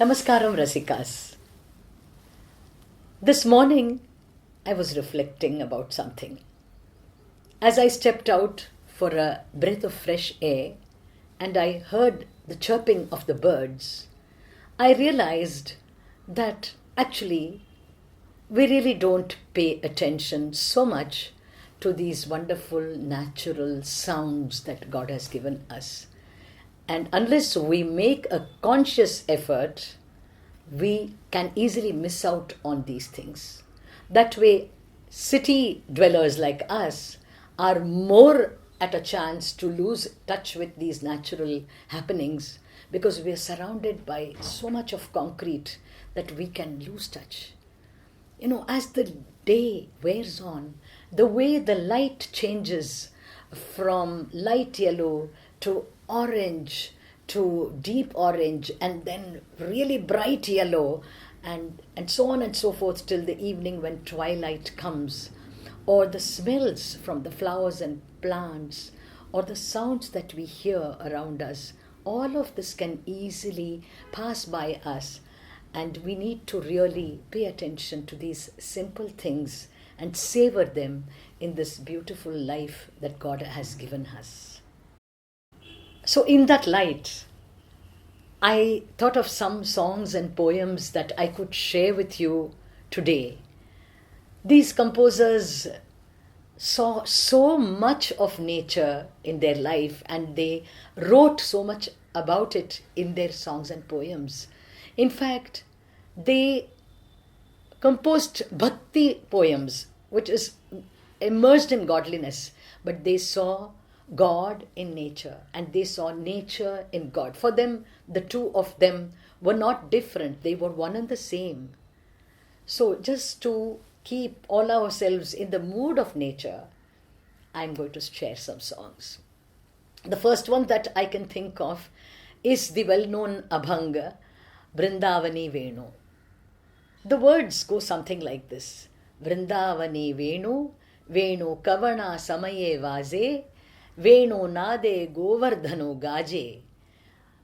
Namaskaram Rasikas. This morning I was reflecting about something. As I stepped out for a breath of fresh air and I heard the chirping of the birds, I realized that actually we really don't pay attention so much to these wonderful natural sounds that God has given us. And unless we make a conscious effort, we can easily miss out on these things. That way, city dwellers like us are more at a chance to lose touch with these natural happenings because we are surrounded by so much of concrete that we can lose touch. As the day wears on, the way the light changes from light yellow to orange to deep orange and then really bright yellow and so on and so forth till the evening when twilight comes, or the smells from the flowers and plants, or the sounds that we hear around us, all of this can easily pass by us, and we need to really pay attention to these simple things and savor them in this beautiful life that God has given us. So in that light, I thought of some songs and poems that I could share with you today. These composers saw so much of nature in their life and they wrote so much about it in their songs and poems. In fact, they composed bhakti poems, which is immersed in godliness, but they saw God in nature and they saw nature in God. For them, the two of them were not different, they were one and the same. So just to keep all ourselves in the mood of nature, I'm going to share some songs. The first one that I can think of is the well-known Abhang, Vrindavani Venu. The words go something like this: Vrindavani Venu, Venu Kavana Samaye Vaze, Venu Nade Govardhanu Gaje,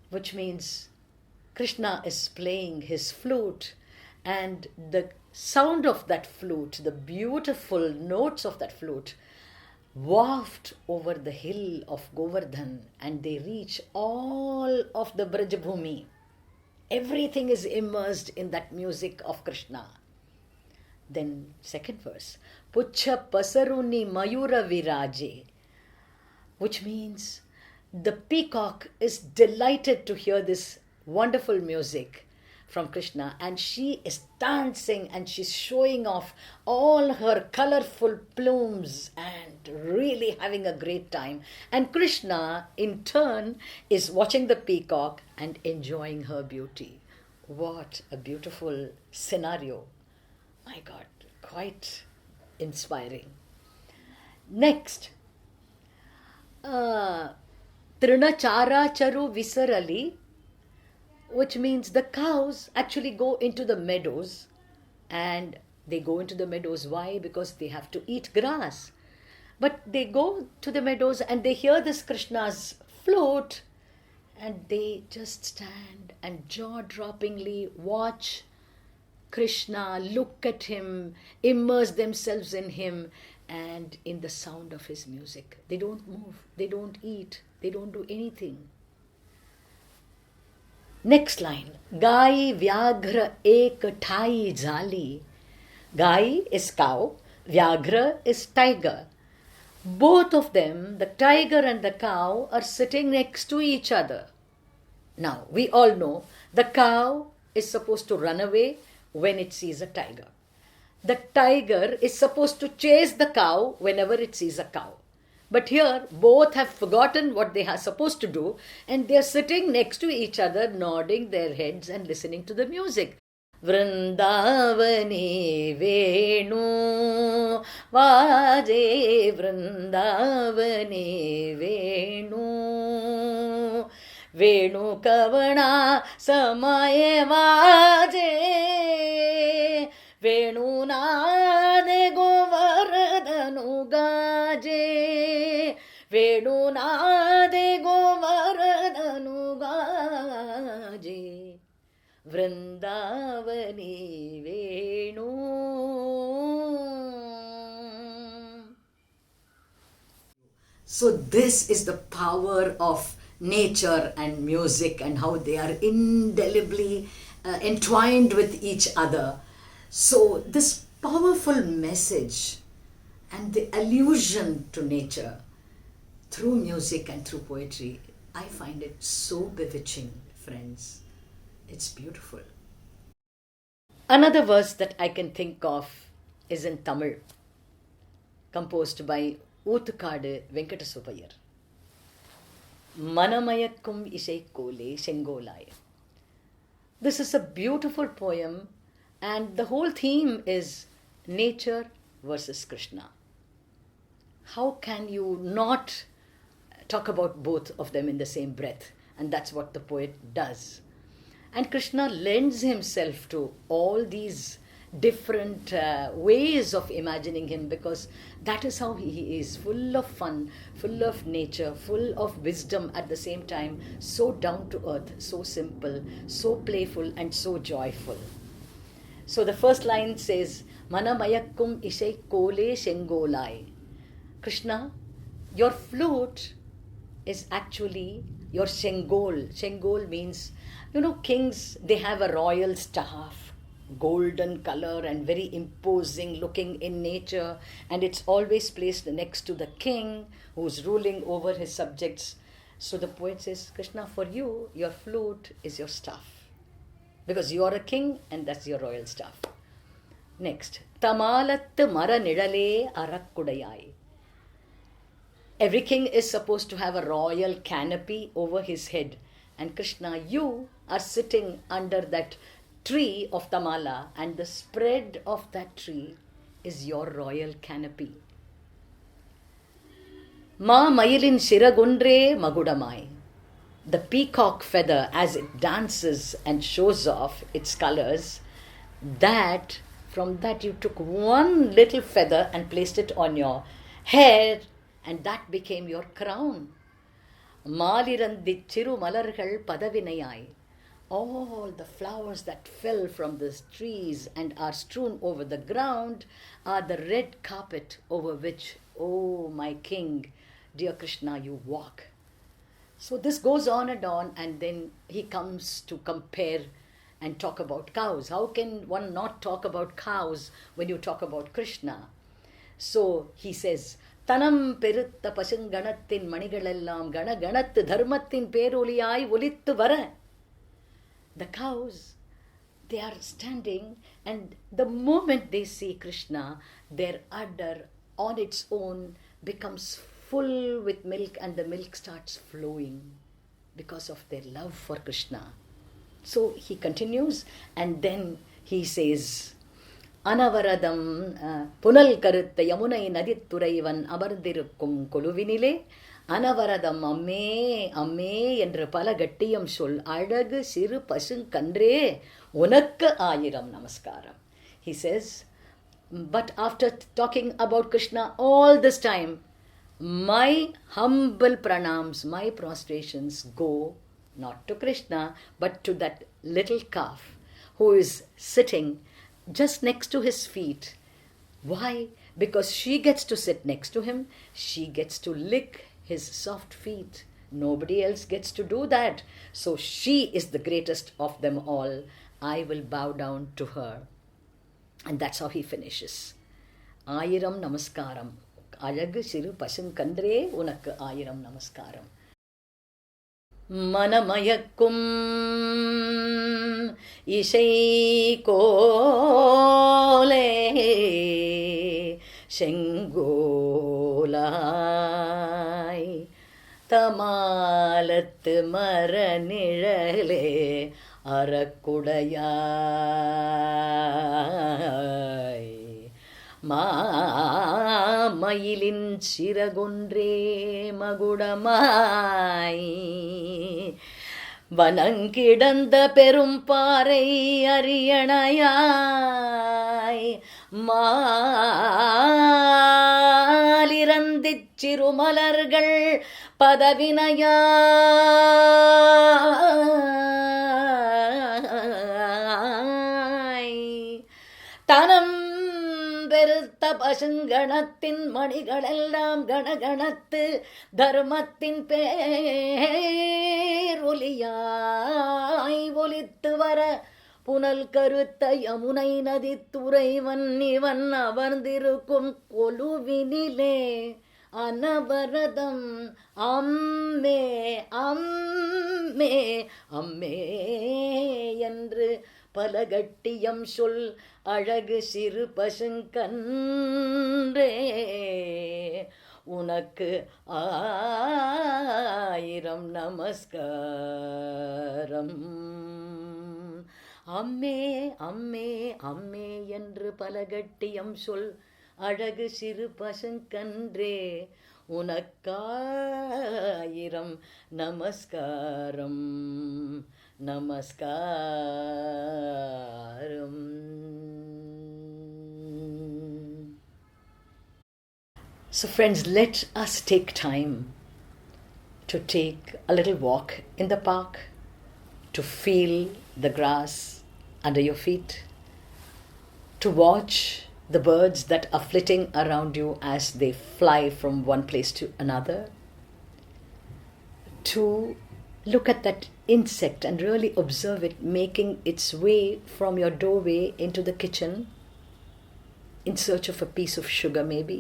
which means Krishna is playing his flute and the sound of that flute, the beautiful notes of that flute waft over the hill of Govardhan and they reach all of the Brajabhumi. Everything is immersed in that music of Krishna. Then second verse, Puchha Pasaruni Mayura Viraje, which means the peacock is delighted to hear this wonderful music from Krishna and she is dancing and she's showing off all her colorful plumes and really having a great time. And Krishna in turn is watching the peacock and enjoying her beauty. What a beautiful scenario. My God, quite inspiring. Next, Trina Chara Charu Visarali, which means the cows actually go into the meadows, and they go into the meadows. Why? Because they have to eat grass. But they go to the meadows and they hear this Krishna's flute and they just stand and jaw-droppingly watch Krishna, look at him, immerse themselves in him and in the sound of his music. They don't move, they don't eat, they don't do anything. Next line, Gai Vyaghra Ek Thai Jali. Gai is cow, Vyaghra is tiger. Both of them, the tiger and the cow, are sitting next to each other. Now, we all know the cow is supposed to run away when it sees a tiger. The tiger is supposed to chase the cow whenever it sees a cow. But here, both have forgotten what they are supposed to do and they are sitting next to each other, nodding their heads and listening to the music. Vrindavani Venu Vaje, Vrindavani Venu, Venu Kavana Samaye Vaje, Venu Nade Govardhanu Gaje, Venu Nade Govardhanu Gaje. Vrindavani Venu. So this is the power of nature and music and how they are indelibly entwined with each other. So this powerful message and the allusion to nature through music and through poetry, I find it so bewitching, friends. It's beautiful. Another verse that I can think of is in Tamil, composed by Oothukadu Venkata Subayar. Manamayakkum isai kole sengolai. This is a beautiful poem, and the whole theme is nature versus Krishna. How can you not talk about both of them in the same breath? And that's what the poet does. And Krishna lends himself to all these different ways of imagining him, because that is how he is, full of fun, full of nature, full of wisdom at the same time, so down to earth, so simple, so playful and so joyful. So the first line says, Manamayakkum isai kole sengolai. Krishna, your flute is actually your Shengol. Shengol means, kings, they have a royal staff, golden color and very imposing looking in nature, and it's always placed next to the king who's ruling over his subjects. So the poet says, Krishna, for you, your flute is your staff, because you are a king and that's your royal staff. Next, Tamalattu mara nidale arakkudayai. Every king is supposed to have a royal canopy over his head. And Krishna, you are sitting under that tree of Tamala, and the spread of that tree is your royal canopy. Ma mayilin shiragundre magudamai. The peacock feather, as it dances and shows off its colors, from that you took one little feather and placed it on your hair, and that became your crown. Malirandi chiru malargal padavinayai. All the flowers that fell from the trees and are strewn over the ground are the red carpet over which, oh my king, dear Krishna, you walk. So this goes on, and then he comes to compare and talk about cows. How can one not talk about cows when you talk about Krishna? So he says, Tanam perutta pasanganathin manigalellam gana ganathu dharmathin peroliyai olittu vara. The cows, they are standing, and the moment they see Krishna, their udder on its own becomes full with milk, and the milk starts flowing because of their love for Krishna. So he continues, and then he says, Anavaradam punal karutta yamunai nadithuraivan amarthirukkum koluvinile Anavaradam amme என்று பல கட்டியம் சொல் அழகு சிறு பசுங்கன்றே உனக்கு ஆயிரம் நமஸ்காரம். He says, but after talking about Krishna all this time, my humble pranams, my prostrations go not to Krishna, but to that little calf who is sitting just next to his feet. Why? Because she gets to sit next to him, she gets to lick his soft feet. Nobody else gets to do that. So she is the greatest of them all. I will bow down to her. And that's how he finishes. Ayiram namaskaram. Alagu siru pasankandre unakku ayiram namaskaram. Manamayakkum isai kole செங்கோலாய் தமாலத்து மர நிழலே அரக்குடையாய் மாமயிலின் சிறகுன்றே மகுடமாய் வனங்கிடந்த பெரும் பாறை அரியணையாய் மாலிரந்திச் சிறுமலர்கள் பதவினையாய் பசுங்கணத்தின் மணிகளெல்லாம் கணகணத்து தர்மத்தின் பேர் ஒலியாய் ஒலித்து வர புனல் கருத்த யமுனை நதி துறைவன் இவன் அமர்ந்திருக்கும் கொலுவினிலே அனவரதம் அம்மே அம்மே அம்மே என்று பலகட்டியம் சொல் அழகு சிறு பசுங்கன்றே உனக்கு 1000 நமஸ்காரம். அம்மே அம்மே அம்மே என்று பலகட்டியம் சொல் அழகு சிறு பசுங்கன்றே உனக்காயிரம் நமஸ்காரம் நமஸ்காரம். So friends, let us take time to take a little walk in the park, to feel the grass under your feet, to watch the birds that are flitting around you as they fly from one place to another, to look at that insect and really observe it making its way from your doorway into the kitchen in search of a piece of sugar maybe,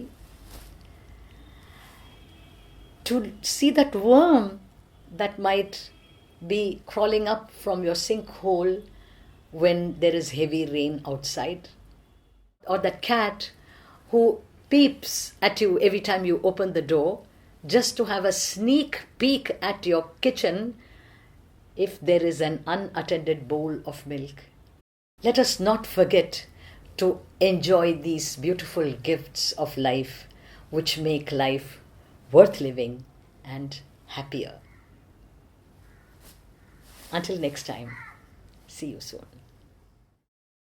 to see that worm that might be crawling up from your sinkhole when there is heavy rain outside, or that cat who peeps at you every time you open the door just to have a sneak peek at your kitchen if there is an unattended bowl of milk. Let us not forget to enjoy these beautiful gifts of life which make life worth living and happier. Until next time, see you soon.